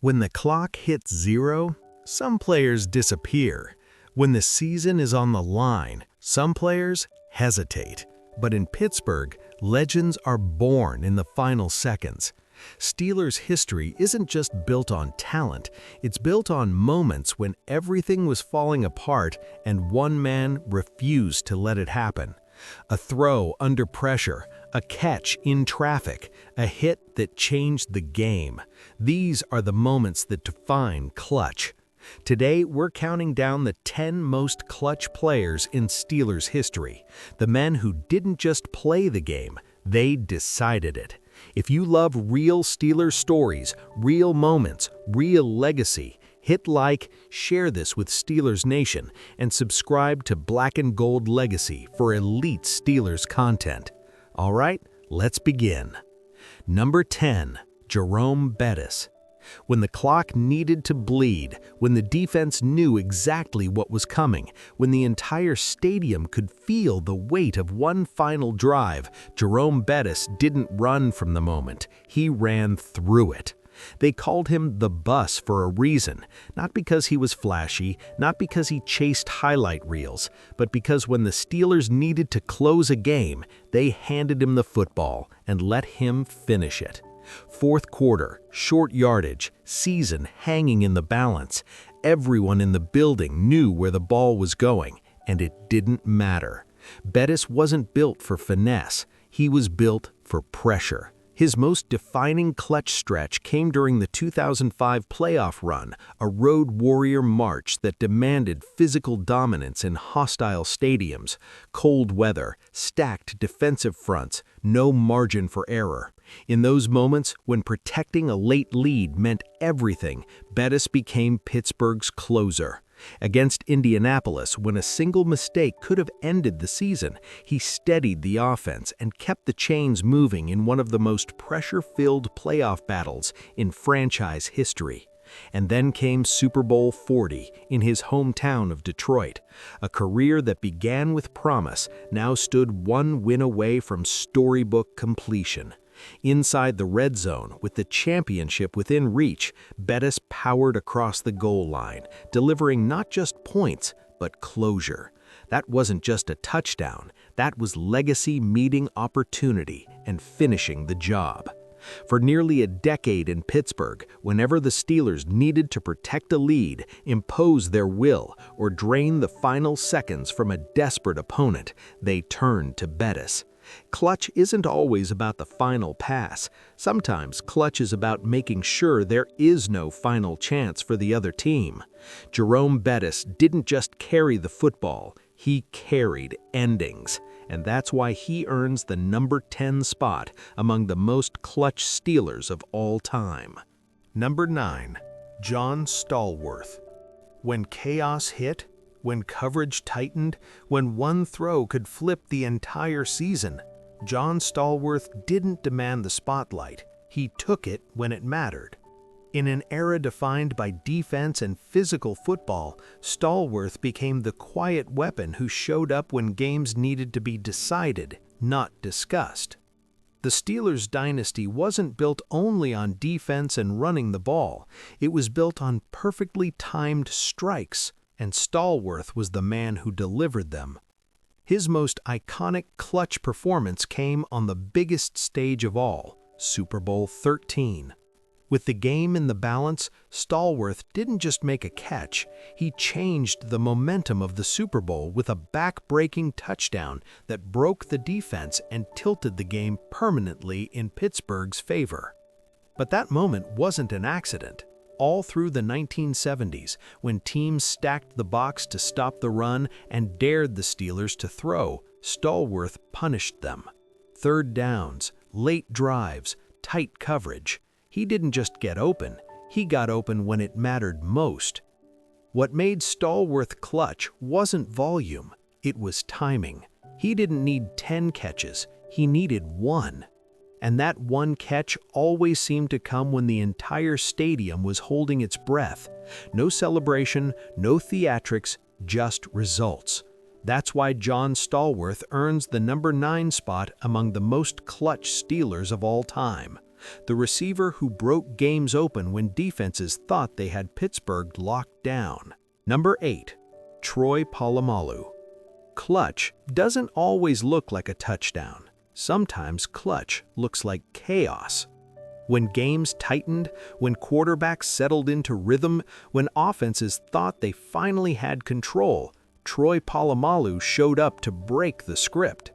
When the clock hits zero, some players disappear. When the season is on the line, some players hesitate. But in Pittsburgh, legends are born in the final seconds. Steelers' history isn't just built on talent, it's built on moments when everything was falling apart and one man refused to let it happen. A throw under pressure, a catch in traffic, a hit that changed the game. These are the moments that define clutch. Today, we're counting down the 10 most clutch players in Steelers history. The men who didn't just play the game, they decided it. If you love real Steelers stories, real moments, real legacy, hit like, share this with Steelers Nation, and subscribe to Black and Gold Legacy for elite Steelers content. All right, let's begin. Number 10, Jerome Bettis. When the clock needed to bleed, when the defense knew exactly what was coming, when the entire stadium could feel the weight of one final drive, Jerome Bettis didn't run from the moment. He ran through it. They called him the bus for a reason, not because he was flashy, not because he chased highlight reels, but because when the Steelers needed to close a game, they handed him the football and let him finish it. Fourth quarter, short yardage, season hanging in the balance. Everyone in the building knew where the ball was going, and it didn't matter. Bettis wasn't built for finesse. He was built for pressure. His most defining clutch stretch came during the 2005 playoff run, a road warrior march that demanded physical dominance in hostile stadiums, cold weather, stacked defensive fronts, no margin for error. In those moments, when protecting a late lead meant everything, Bettis became Pittsburgh's closer. Against Indianapolis, when a single mistake could have ended the season, he steadied the offense and kept the chains moving in one of the most pressure-filled playoff battles in franchise history. And then came Super Bowl 40 in his hometown of Detroit. A career that began with promise now stood one win away from storybook completion. Inside the red zone, with the championship within reach, Bettis powered across the goal line, delivering not just points, but closure. That wasn't just a touchdown, that was legacy meeting opportunity and finishing the job. For nearly a decade in Pittsburgh, whenever the Steelers needed to protect a lead, impose their will, or drain the final seconds from a desperate opponent, they turned to Bettis. Clutch isn't always about the final pass. Sometimes clutch is about making sure there is no final chance for the other team. Jerome Bettis didn't just carry the football, he carried endings. And that's why he earns the number 10 spot among the most clutch Steelers of all time. Number 9, John Stallworth. When chaos hit, when coverage tightened, when one throw could flip the entire season, John Stallworth didn't demand the spotlight. He took it when it mattered. In an era defined by defense and physical football, Stallworth became the quiet weapon who showed up when games needed to be decided, not discussed. The Steelers' dynasty wasn't built only on defense and running the ball. It was built on perfectly timed strikes, and Stallworth was the man who delivered them. His most iconic clutch performance came on the biggest stage of all, Super Bowl 13. With the game in the balance, Stallworth didn't just make a catch, he changed the momentum of the Super Bowl with a back-breaking touchdown that broke the defense and tilted the game permanently in Pittsburgh's favor. But that moment wasn't an accident. All through the 1970s, when teams stacked the box to stop the run and dared the Steelers to throw, Stallworth punished them. Third downs, late drives, tight coverage. He didn't just get open, he got open when it mattered most. What made Stallworth clutch wasn't volume, it was timing. He didn't need 10 catches, he needed one. And that one catch always seemed to come when the entire stadium was holding its breath. No celebration, no theatrics, just results. That's why John Stallworth earns the number 9 spot among the most clutch Steelers of all time. the receiver who broke games open when defenses thought they had Pittsburgh locked down. Number 8. Troy Polamalu. Clutch doesn't always look like a touchdown. Sometimes clutch looks like chaos. When games tightened, when quarterbacks settled into rhythm, when offenses thought they finally had control, Troy Polamalu showed up to break the script.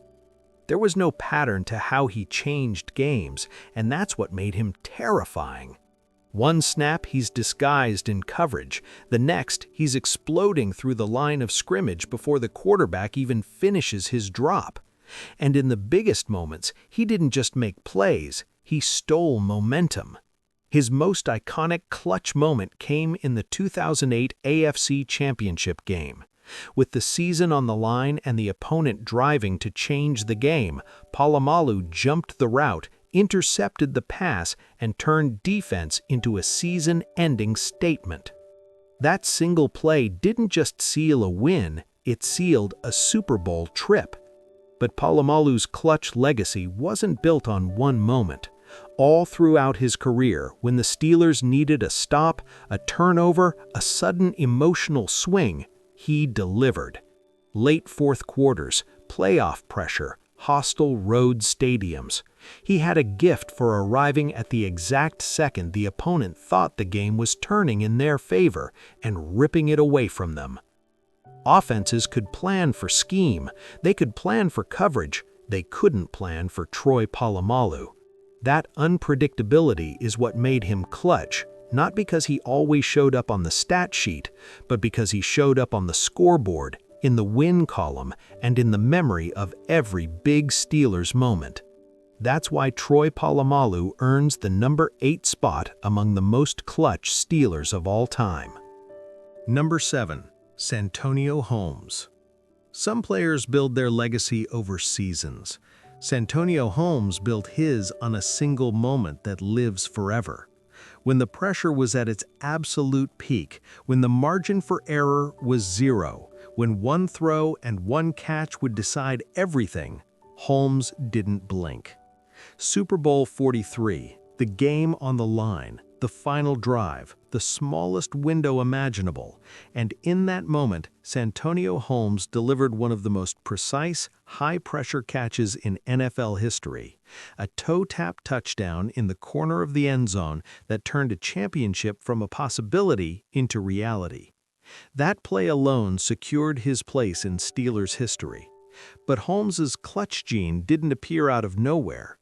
There was no pattern to how he changed games, and that's what made him terrifying. One snap, he's disguised in coverage. The next, he's exploding through the line of scrimmage before the quarterback even finishes his drop. And in the biggest moments, he didn't just make plays, he stole momentum. His most iconic clutch moment came in the 2008 AFC Championship game. With the season on the line and the opponent driving to change the game, Polamalu jumped the route, intercepted the pass, and turned defense into a season-ending statement. That single play didn't just seal a win, it sealed a Super Bowl trip. But Polamalu's clutch legacy wasn't built on one moment. All throughout his career, when the Steelers needed a stop, a turnover, a sudden emotional swing, he delivered. Late fourth quarters, playoff pressure, hostile road stadiums. He had a gift for arriving at the exact second the opponent thought the game was turning in their favor and ripping it away from them. Offenses could plan for scheme, they could plan for coverage, they couldn't plan for Troy Polamalu. That unpredictability is what made him clutch, not because he always showed up on the stat sheet, but because he showed up on the scoreboard, in the win column, and in the memory of every big Steelers moment. That's why Troy Polamalu earns the number 8 spot among the most clutch Steelers of all time. Number 7. Santonio Holmes. Some players build their legacy over seasons. Santonio Holmes built his on a single moment that lives forever. When the pressure was at its absolute peak, when the margin for error was zero, when one throw and one catch would decide everything, Holmes didn't blink. Super Bowl 43, the game on the line, the final drive, the smallest window imaginable, and in that moment, Santonio Holmes delivered one of the most precise, high-pressure catches in NFL history, a toe-tap touchdown in the corner of the end zone that turned a championship from a possibility into reality. That play alone secured his place in Steelers history. But Holmes's clutch gene didn't appear out of nowhere.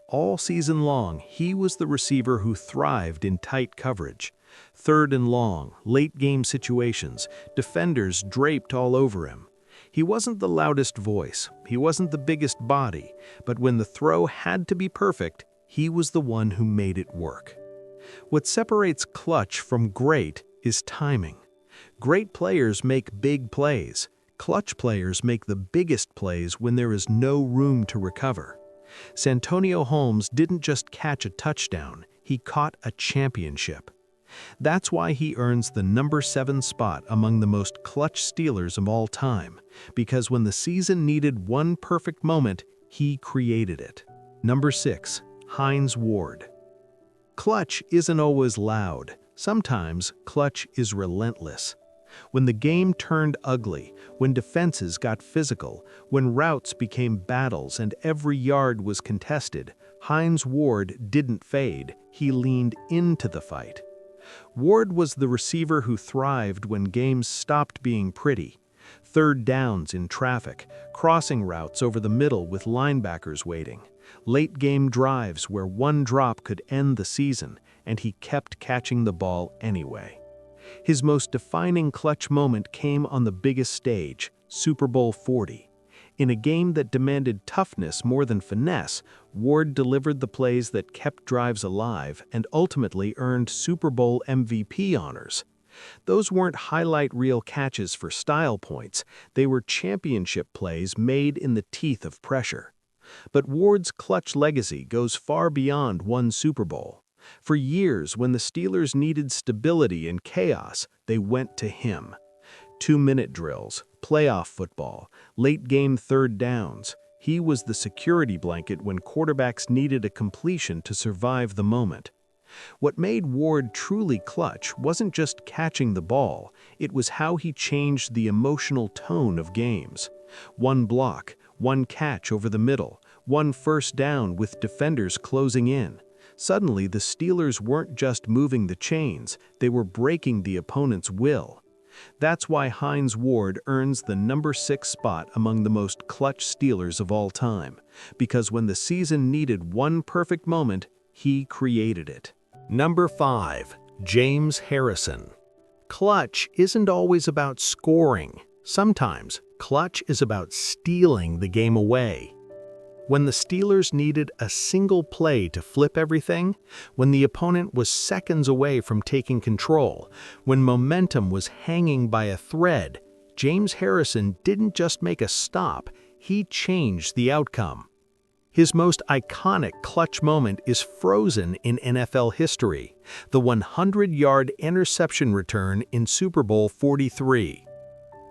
All season long, he was the receiver who thrived in tight coverage. Third and long, late-game situations, defenders draped all over him. He wasn't the loudest voice, he wasn't the biggest body, but when the throw had to be perfect, he was the one who made it work. What separates clutch from great is timing. Great players make big plays. Clutch players make the biggest plays when there is no room to recover. Santonio Holmes didn't just catch a touchdown, he caught a championship. That's why he earns the number 7 spot among the most clutch Steelers of all time, because when the season needed one perfect moment, he created it. Number 6. Hines Ward. Clutch isn't always loud. Sometimes clutch is relentless. When the game turned ugly, when defenses got physical, when routes became battles and every yard was contested, Hines Ward didn't fade, he leaned into the fight. Ward was the receiver who thrived when games stopped being pretty. Third downs in traffic, crossing routes over the middle with linebackers waiting, late-game drives where one drop could end the season, and he kept catching the ball anyway. His most defining clutch moment came on the biggest stage, Super Bowl 40. In a game that demanded toughness more than finesse, Ward delivered the plays that kept drives alive and ultimately earned Super Bowl MVP honors. Those weren't highlight reel catches for style points, they were championship plays made in the teeth of pressure. But Ward's clutch legacy goes far beyond one Super Bowl. For years, when the Steelers needed stability and chaos, they went to him. 2-minute drills, playoff football, late-game third downs. He was the security blanket when quarterbacks needed a completion to survive the moment. What made Ward truly clutch wasn't just catching the ball, it was how he changed the emotional tone of games. One block, one catch over the middle, one first down with defenders closing in. Suddenly, the Steelers weren't just moving the chains, they were breaking the opponent's will. That's why Hines Ward earns the number 6 spot among the most clutch Steelers of all time, because when the season needed one perfect moment, he created it. Number 5. James Harrison. Clutch isn't always about scoring. Sometimes, clutch is about stealing the game away. When the Steelers needed a single play to flip everything, when the opponent was seconds away from taking control, when momentum was hanging by a thread, James Harrison didn't just make a stop, he changed the outcome. His most iconic clutch moment is frozen in NFL history, the 100-yard interception return in Super Bowl 43.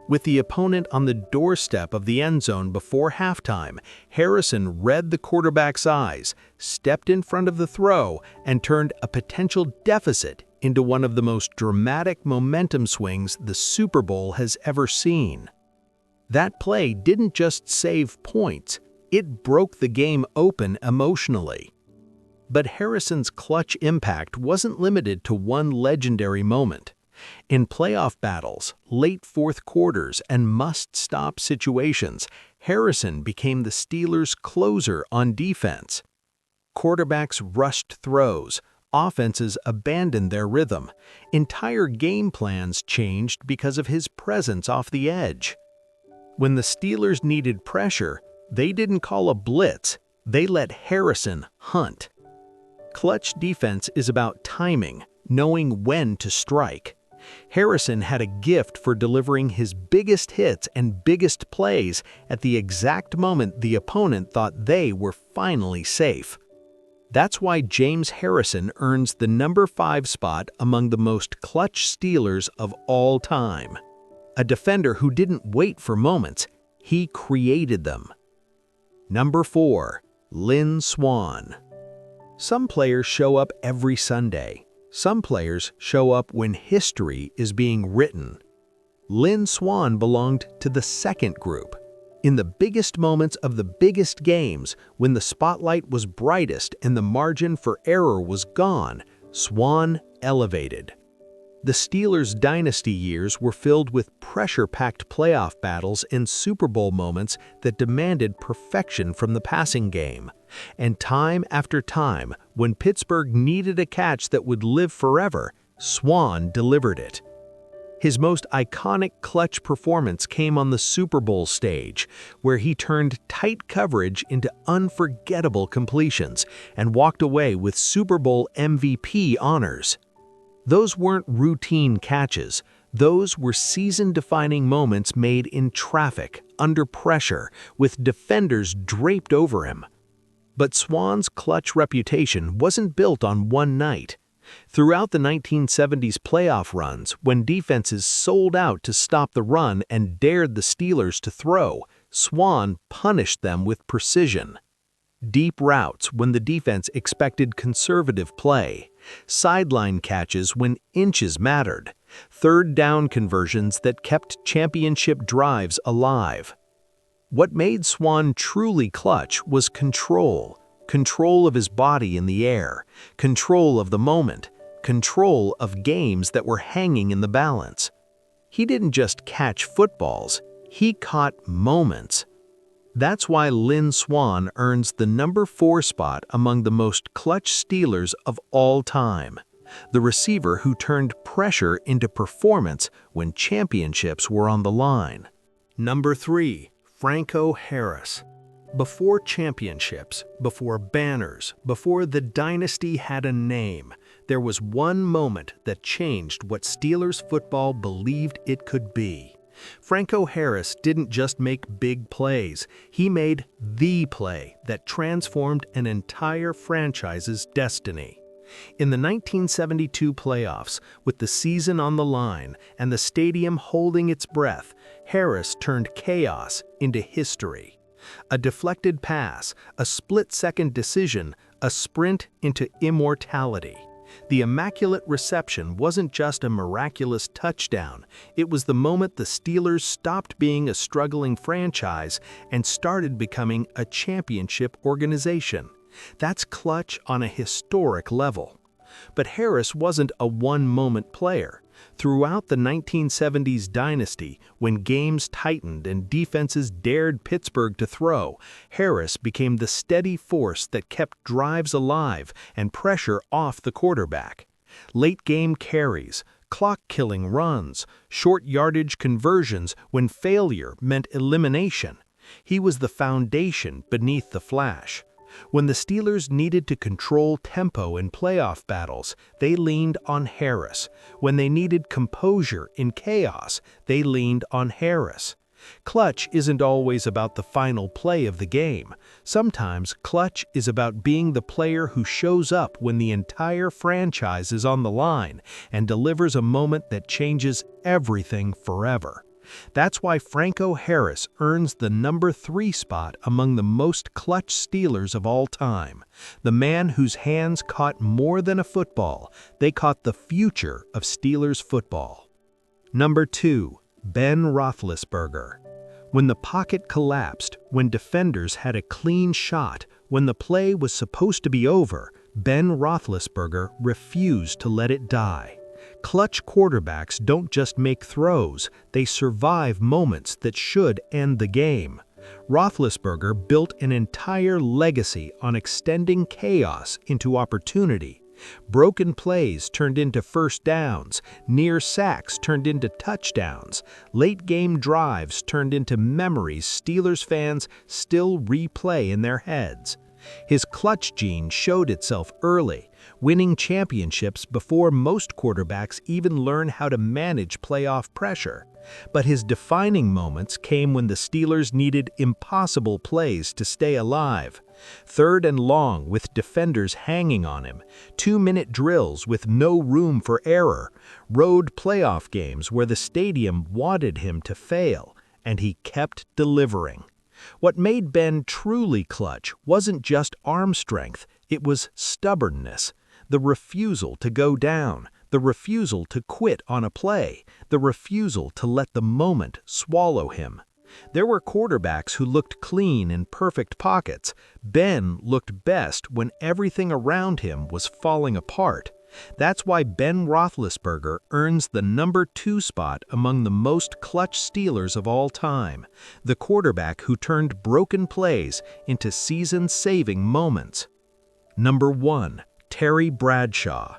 With the opponent on the doorstep of the end zone before halftime, Harrison read the quarterback's eyes, stepped in front of the throw, and turned a potential deficit into one of the most dramatic momentum swings the Super Bowl has ever seen. That play didn't just save points, it broke the game open emotionally. But Harrison's clutch impact wasn't limited to one legendary moment. In playoff battles, late fourth quarters, and must-stop situations, Harrison became the Steelers' closer on defense. Quarterbacks rushed throws, offenses abandoned their rhythm, entire game plans changed because of his presence off the edge. When the Steelers needed pressure, they didn't call a blitz, they let Harrison hunt. Clutch defense is about timing, knowing when to strike. Harrison had a gift for delivering his biggest hits and biggest plays at the exact moment the opponent thought they were finally safe. That's why James Harrison earns the number 5 spot among the most clutch Steelers of all time. A defender who didn't wait for moments, he created them. Number 4. Lynn Swann. Some players show up every Sunday. Some players show up when history is being written. Lynn Swann belonged to the second group. In the biggest moments of the biggest games, when the spotlight was brightest and the margin for error was gone, Swann elevated. The Steelers' dynasty years were filled with pressure-packed playoff battles and Super Bowl moments that demanded perfection from the passing game. And time after time, when Pittsburgh needed a catch that would live forever, Swann delivered it. His most iconic clutch performance came on the Super Bowl stage, where he turned tight coverage into unforgettable completions and walked away with Super Bowl MVP honors. Those weren't routine catches. Those were season-defining moments made in traffic, under pressure, with defenders draped over him. But Swann's clutch reputation wasn't built on one night. Throughout the 1970s playoff runs, when defenses sold out to stop the run and dared the Steelers to throw, Swann punished them with precision. Deep routes when the defense expected conservative play, sideline catches when inches mattered, third down conversions that kept championship drives alive. What made Swann truly clutch was control of his body in the air, control of the moment, control of games that were hanging in the balance. He didn't just catch footballs, he caught moments. That's why Lynn Swann earns the number 4 spot among the most clutch Steelers of all time, the receiver who turned pressure into performance when championships were on the line. Number 3. Franco Harris. Before championships, before banners, before the dynasty had a name, there was one moment that changed what Steelers football believed it could be. Franco Harris didn't just make big plays, he made the play that transformed an entire franchise's destiny. In the 1972 playoffs, with the season on the line and the stadium holding its breath, Harris turned chaos into history. A deflected pass, a split-second decision, a sprint into immortality. The immaculate reception wasn't just a miraculous touchdown, it was the moment the Steelers stopped being a struggling franchise and started becoming a championship organization. That's clutch on a historic level. But Harris wasn't a one-moment player. Throughout the 1970s dynasty, when games tightened and defenses dared Pittsburgh to throw, Harris became the steady force that kept drives alive and pressure off the quarterback. Late-game carries, clock-killing runs, short-yardage conversions when failure meant elimination. He was the foundation beneath the flash. When the Steelers needed to control tempo in playoff battles, they leaned on Harris. When they needed composure in chaos, they leaned on Harris. Clutch isn't always about the final play of the game. Sometimes clutch is about being the player who shows up when the entire franchise is on the line and delivers a moment that changes everything forever. That's why Franco Harris earns the number 3 spot among the most clutch Steelers of all time. The man whose hands caught more than a football, they caught the future of Steelers football. Number 2, Ben Roethlisberger. When the pocket collapsed, when defenders had a clean shot, when the play was supposed to be over, Ben Roethlisberger refused to let it die. Clutch quarterbacks don't just make throws, they survive moments that should end the game. Roethlisberger built an entire legacy on extending chaos into opportunity. Broken plays turned into first downs, near sacks turned into touchdowns, late-game drives turned into memories Steelers fans still replay in their heads. His clutch gene showed itself early, winning championships before most quarterbacks even learn how to manage playoff pressure. But his defining moments came when the Steelers needed impossible plays to stay alive. 3rd and long with defenders hanging on him, 2-minute drills with no room for error, road playoff games where the stadium wanted him to fail, and he kept delivering. What made Ben truly clutch wasn't just arm strength, it was stubbornness. The refusal to go down, the refusal to quit on a play, the refusal to let the moment swallow him. There were quarterbacks who looked clean in perfect pockets. Ben looked best when everything around him was falling apart. That's why Ben Roethlisberger earns the number 2 spot among the most clutch Steelers of all time, the quarterback who turned broken plays into season-saving moments. Number 1, Terry Bradshaw.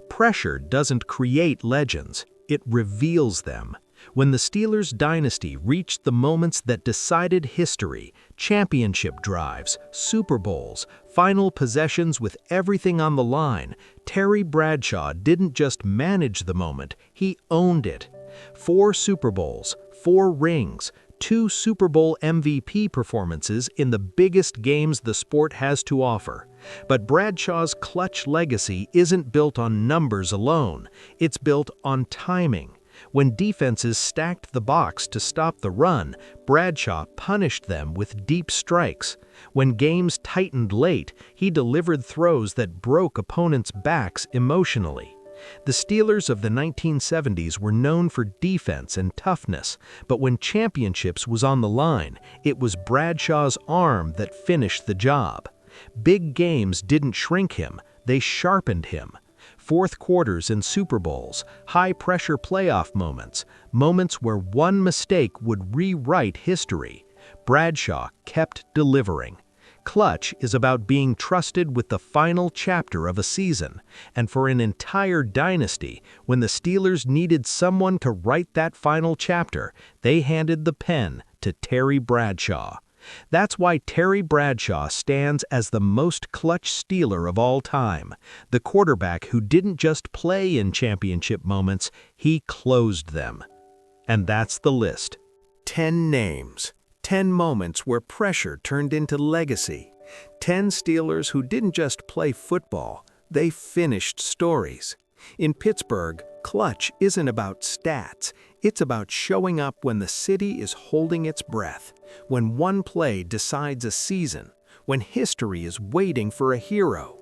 Pressure doesn't create legends, it reveals them. When the Steelers' dynasty reached the moments that decided history, championship drives, Super Bowls, final possessions with everything on the line, Terry Bradshaw didn't just manage the moment, he owned it. 4 Super Bowls, 4 rings, 2 Super Bowl MVP performances in the biggest games the sport has to offer. But Bradshaw's clutch legacy isn't built on numbers alone, it's built on timing. When defenses stacked the box to stop the run, Bradshaw punished them with deep strikes. When games tightened late, he delivered throws that broke opponents' backs emotionally. The Steelers of the 1970s were known for defense and toughness, but when championships was on the line, it was Bradshaw's arm that finished the job. Big games didn't shrink him, they sharpened him. 4th quarters in Super Bowls, high-pressure playoff moments, moments where one mistake would rewrite history. Bradshaw kept delivering. Clutch is about being trusted with the final chapter of a season, and for an entire dynasty, when the Steelers needed someone to write that final chapter, they handed the pen to Terry Bradshaw. That's why Terry Bradshaw stands as the most clutch Steeler of all time, the quarterback who didn't just play in championship moments, he closed them. And that's the list. 10 names, 10 moments where pressure turned into legacy, 10 Steelers who didn't just play football, they finished stories. In Pittsburgh, Clutch isn't about stats, it's about showing up when the city is holding its breath, when one play decides a season, when history is waiting for a hero.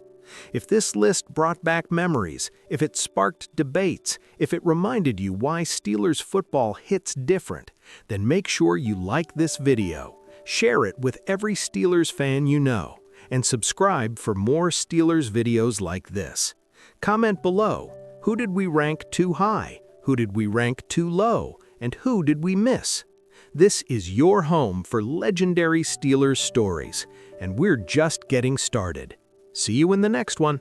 If this list brought back memories, if it sparked debates, if it reminded you why Steelers football hits different, then make sure you like this video, share it with every Steelers fan you know, and subscribe for more Steelers videos like this. Comment below, who did we rank too high, who did we rank too low, and who did we miss? This is your home for legendary Steelers stories, and we're just getting started. See you in the next one.